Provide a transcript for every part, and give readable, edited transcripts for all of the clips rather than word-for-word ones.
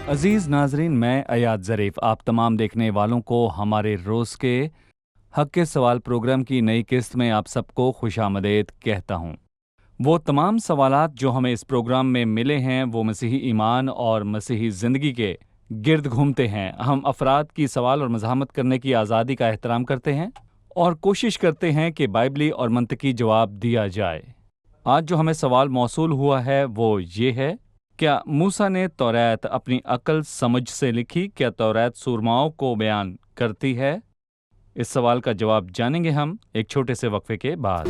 अजीज़ नाजरीन, मैं अयाद ज़रीफ़ आप तमाम देखने वालों को हमारे रोज़ के हक़ के सवाल प्रोग्राम की नई किस्त में आप सबको खुशामदीद कहता हूँ। वो तमाम सवालात जो हमें इस प्रोग्राम में मिले हैं वो मसीही ईमान और मसीही ज़िंदगी के गिर्द घूमते हैं। हम अफराद की सवाल और मज़ाहमत करने की आज़ादी का एहतराम करते हैं और कोशिश करते हैं कि बाइबली और मंतकी जवाब दिया जाए। आज जो हमें सवाल मौसूल हुआ है वो ये है, क्या मूसा ने तौरात अपनी अक्ल समझ से लिखी? क्या तौरात सूरमाओं को बयान करती है? इस सवाल का जवाब जानेंगे हम एक छोटे से वक्फे के बाद।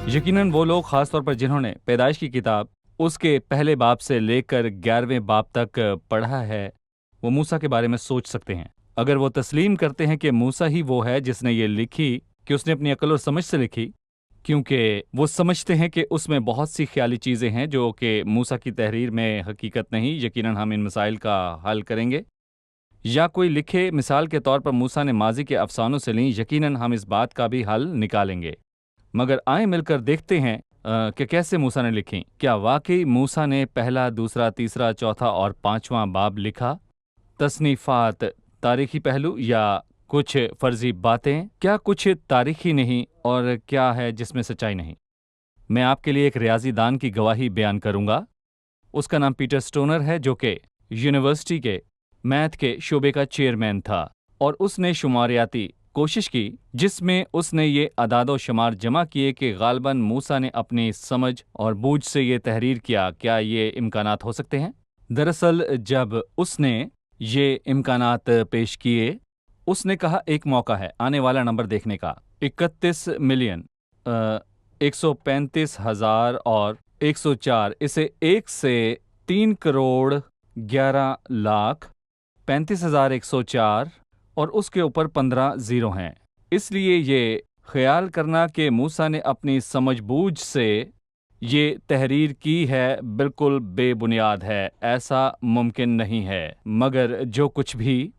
यकीनन वो लोग ख़ास तौर पर जिन्होंने पैदाइश की किताब उसके पहले बाब से लेकर 11वें बाब तक पढ़ा है, वो मूसा के बारे में सोच सकते हैं। अगर वो तस्लीम करते हैं कि मूसा ही वो है जिसने ये लिखी, कि उसने अपनी अक्ल और समझ से लिखी, क्योंकि वो समझते हैं कि उसमें बहुत सी ख्याली चीज़ें हैं जो कि मूसा की तहरीर में हकीकत नहीं। यकीनन हम इन मसाइल का हल करेंगे। या कोई लिखे, मिसाल के तौर पर मूसा ने माजी के अफसानों से ली, यकीनन हम इस बात का भी हल निकालेंगे। मगर आए मिलकर देखते हैं कि कैसे मूसा ने लिखी। क्या वाकई मूसा ने पहला, दूसरा, तीसरा, चौथा और पांचवां बाब लिखा? तसनीफात तारीखी पहलू या कुछ फर्जी बातें? क्या कुछ तारीखी नहीं और क्या है जिसमें सच्चाई नहीं? मैं आपके लिए एक रियाजी दान की गवाही बयान करूंगा। उसका नाम पीटर स्टोनर है, जो कि यूनिवर्सिटी के मैथ के शोबे का चेयरमैन था, और उसने शुमारियाती कोशिश की जिसमें उसने ये अदादो शुमार जमा किए कि गालबन मूसा ने अपनी समझ और बूझ से ये तहरीर किया। क्या ये इम्कानात हो सकते हैं? दरअसल जब उसने ये इम्कानात पेश किए, उसने कहा एक मौका है आने वाला नंबर देखने का। 31,135,000 और 104, इसे 1 से 3,11,35,104 और उसके ऊपर 15 ज़ीरो हैं। इसलिए ये ख्याल करना कि मूसा ने अपनी समझबूझ से ये तहरीर की है बिल्कुल बेबुनियाद है। ऐसा मुमकिन नहीं है। मगर जो कुछ भी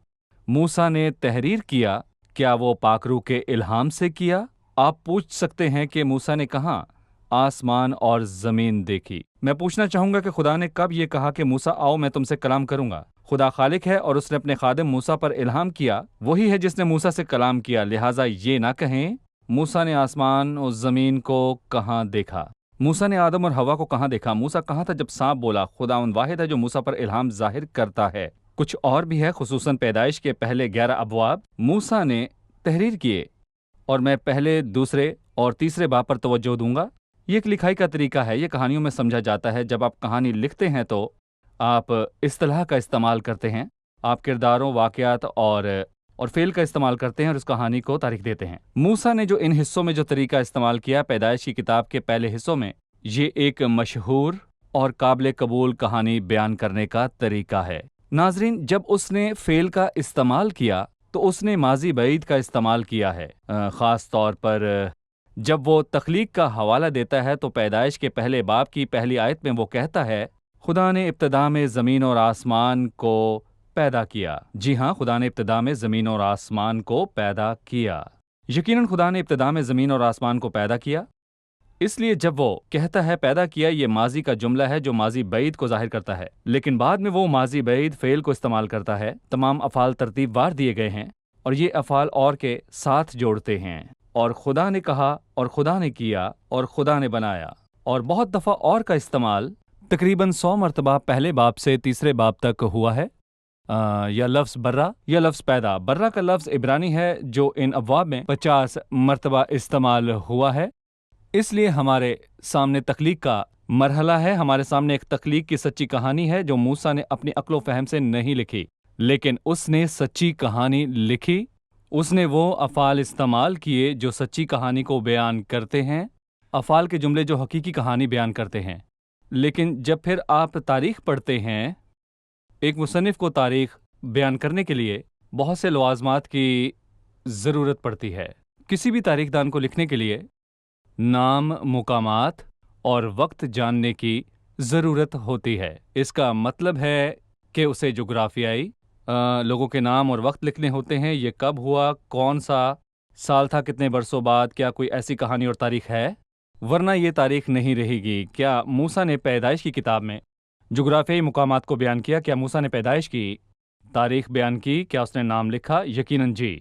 मूसा ने तहरीर किया, क्या वो पाकरू के इल्हाम से किया? आप पूछ सकते हैं कि मूसा ने कहाँ आसमान और ज़मीन देखी। मैं पूछना चाहूँगा कि खुदा ने कब ये कहा कि मूसा आओ मैं तुमसे कलाम करूँगा? खुदा खालिक है और उसने अपने खादिम मूसा पर इल्हाम किया। वही है जिसने मूसा से कलाम किया। लिहाजा ये ना कहें मूसा ने आसमान और ज़मीन को कहाँ देखा। मूसा ने आदम और हवा को कहाँ देखा? मूसा कहाँ था जब सांप बोला? खुदावंद वाहिद है जो मूसा पर इल्हाम जाहिर करता है। कुछ और भी है, खुसूसन पैदाइश के पहले 11 अबवाब मूसा ने तहरीर किए, और मैं पहले, दूसरे और तीसरे बाब पर तवज्जो दूंगा। ये एक लिखाई का तरीका है। ये कहानियों में समझा जाता है। जब आप कहानी लिखते हैं तो आप इस्तिलाह का इस्तेमाल करते हैं। आप किरदारों, वाक़यात और फ़ेल का इस्तेमाल करते हैं और उस कहानी को तारीख देते हैं। मूसा ने जो इन हिस्सों में जो तरीका इस्तेमाल किया पैदाइश की किताब के पहले हिस्सों में, ये एक मशहूर और काबिल कबूल कहानी बयान करने का तरीका है। नाजरीन, जब उसने फ़ेल का इस्तेमाल किया तो उसने माजी बईद का इस्तेमाल किया है। ख़ास तौर पर जब वो तख्लीक का हवाला देता है तो पैदाइश के पहले बाब की पहली आयत में वो कहता है, खुदा ने इब्तिदा में ज़मीन और आसमान को पैदा किया। जी हाँ, खुदा ने इब्तिदा में ज़मीन और आसमान को पैदा किया। यकीनन खुदा ने इब्तिदा में ज़मीन और आसमान को पैदा किया। इसलिए जब वो कहता है पैदा किया, ये माजी का जुमला है जो माजी बईद को जाहिर करता है। लेकिन बाद में वो माजी बईद फ़ेल को इस्तेमाल करता है। तमाम अफ़ाल तरतीबवार दिए गए हैं और ये अफ़ाल और के साथ जोड़ते हैं। और खुदा ने कहा, और खुदा ने किया, और खुदा ने बनाया। और बहुत दफ़ा और का इस्तेमाल तकरीबन 100 मरतबा पहले बाब से तीसरे बाब तक हुआ है। या लफ्ज़ बर्रा या लफ्ज़ पैदा। बर्रा का लफ्ज़ इब्रानी है जो इन अब्वाब में 50 मरतबा इस्तेमाल हुआ है। इसलिए हमारे सामने तख्लीक का मरहला है। हमारे सामने एक तख्लीक की सच्ची कहानी है जो मूसा ने अपनी अक्ल फ़हम से नहीं लिखी, लेकिन उसने सच्ची कहानी लिखी। उसने वो अफ़ाल इस्तेमाल किए जो सच्ची कहानी को बयान करते हैं, अफ़ाल के जुमले जो हकीकी कहानी बयान करते हैं। लेकिन जब फिर आप तारीख़ पढ़ते हैं, एक मुसन्निफ़ को तारीख़ बयान करने के लिए बहुत से लवाज़मात की ज़रूरत पड़ती है। کسی بھی تاریخ دان کو لکھنے کے لیے نام، مقامات اور وقت جاننے کی ضرورت ہوتی ہے۔ اس کا مطلب ہے کہ اسے جغرافیائی لوگوں کے نام اور وقت لکھنے ہوتے ہیں، یہ کب ہوا، کون سا سال تھا، کتنے برسوں بعد، کیا کوئی ایسی کہانی اور تاریخ ہے، ورنہ یہ تاریخ نہیں رہے گی۔ کیا موسیٰ نے پیدائش کی کتاب میں جغرافیائی مقامات کو بیان کیا؟ کیا موسیٰ نے پیدائش کی تاریخ بیان کی؟ کیا اس نے نام لکھا؟ یقیناً جی۔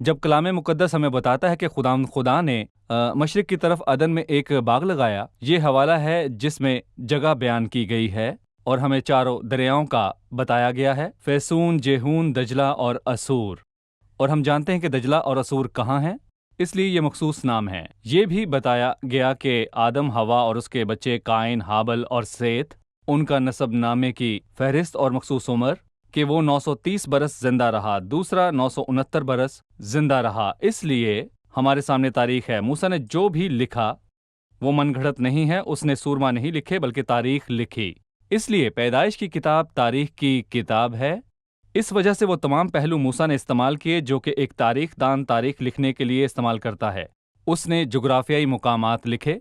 جب کلام مقدس ہمیں بتاتا ہے کہ خدا نے مشرق کی طرف عدن میں ایک باغ لگایا، یہ حوالہ ہے جس میں جگہ بیان کی گئی ہے اور ہمیں چاروں دریاؤں کا بتایا گیا ہے، فیسون، جیہون، دجلہ اور اسور، اور ہم جانتے ہیں کہ دجلہ اور اسور کہاں ہیں، اس لیے یہ مخصوص نام ہے۔ یہ بھی بتایا گیا کہ آدم، ہوا اور اس کے بچے قائن، ہابل اور سیت، ان کا نسب نامے کی فہرست اور مخصوص عمر کہ وہ 930 برس زندہ رہا، دوسرا 969 برس زندہ رہا۔ اس لیے ہمارے سامنے تاریخ ہے۔ موسیٰ نے جو بھی لکھا وہ من گھڑت نہیں ہے، اس نے سورما نہیں لکھے بلکہ تاریخ لکھی۔ اس لیے پیدائش کی کتاب تاریخ کی کتاب ہے۔ اس وجہ سے وہ تمام پہلو موسیٰ نے استعمال کیے جو کہ ایک تاریخ دان تاریخ لکھنے کے لیے استعمال کرتا ہے۔ اس نے جغرافیائی مقامات لکھے،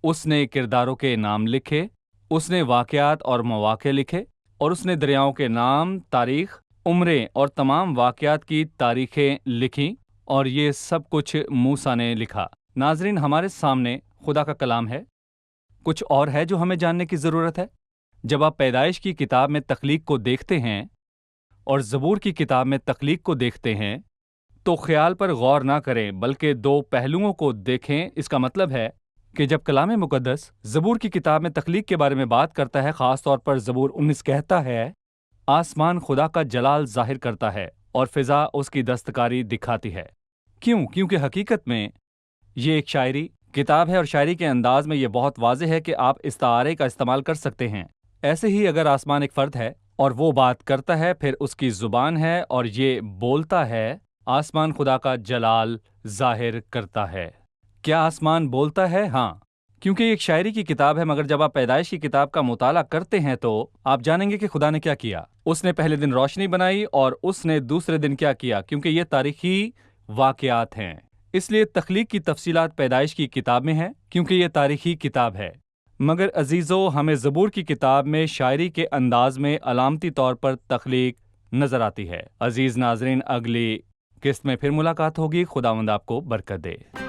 اس نے کرداروں کے نام لکھے، اس نے واقعات اور مواقع لکھے، اور اس نے دریاؤں کے نام، تاریخ، عمریں اور تمام واقعات کی تاریخیں لکھیں، اور یہ سب کچھ موسیٰ نے لکھا۔ ناظرین، ہمارے سامنے خدا کا کلام ہے۔ کچھ اور ہے جو ہمیں جاننے کی ضرورت ہے۔ جب آپ پیدائش کی کتاب میں تخلیق کو دیکھتے ہیں اور زبور کی کتاب میں تخلیق کو دیکھتے ہیں تو خیال پر غور نہ کریں بلکہ دو پہلوؤں کو دیکھیں۔ اس کا مطلب ہے کہ جب کلام مقدس زبور کی کتاب میں تخلیق کے بارے میں بات کرتا ہے، خاص طور پر زبور 19 کہتا ہے، آسمان خدا کا جلال ظاہر کرتا ہے اور فضا اس کی دستکاری دکھاتی ہے۔ کیوں؟ کیونکہ حقیقت میں یہ ایک شاعری کتاب ہے، اور شاعری کے انداز میں یہ بہت واضح ہے کہ آپ استعارے کا استعمال کر سکتے ہیں۔ ایسے ہی اگر آسمان ایک فرد ہے اور وہ بات کرتا ہے، پھر اس کی زبان ہے اور یہ بولتا ہے، آسمان خدا کا جلال ظاہر کرتا ہے۔ کیا آسمان بولتا ہے؟ ہاں، کیونکہ یہ ایک شاعری کی کتاب ہے، مگر جب آپ پیدائش کی کتاب کا مطالعہ کرتے ہیں تو آپ جانیں گے کہ خدا نے کیا کیا۔ اس نے پہلے دن روشنی بنائی اور اس نے دوسرے دن کیا کیا، کیونکہ یہ تاریخی واقعات ہیں۔ اس لیے تخلیق کی تفصیلات پیدائش کی کتاب میں ہیں، کیونکہ یہ تاریخی کتاب ہے۔ مگر عزیزو، ہمیں زبور کی کتاب میں شاعری کے انداز میں علامتی طور پر تخلیق نظر آتی ہے۔ عزیز ناظرین، اگلی قسط میں پھر ملاقات ہوگی۔ خداوند آپ کو برکت دے۔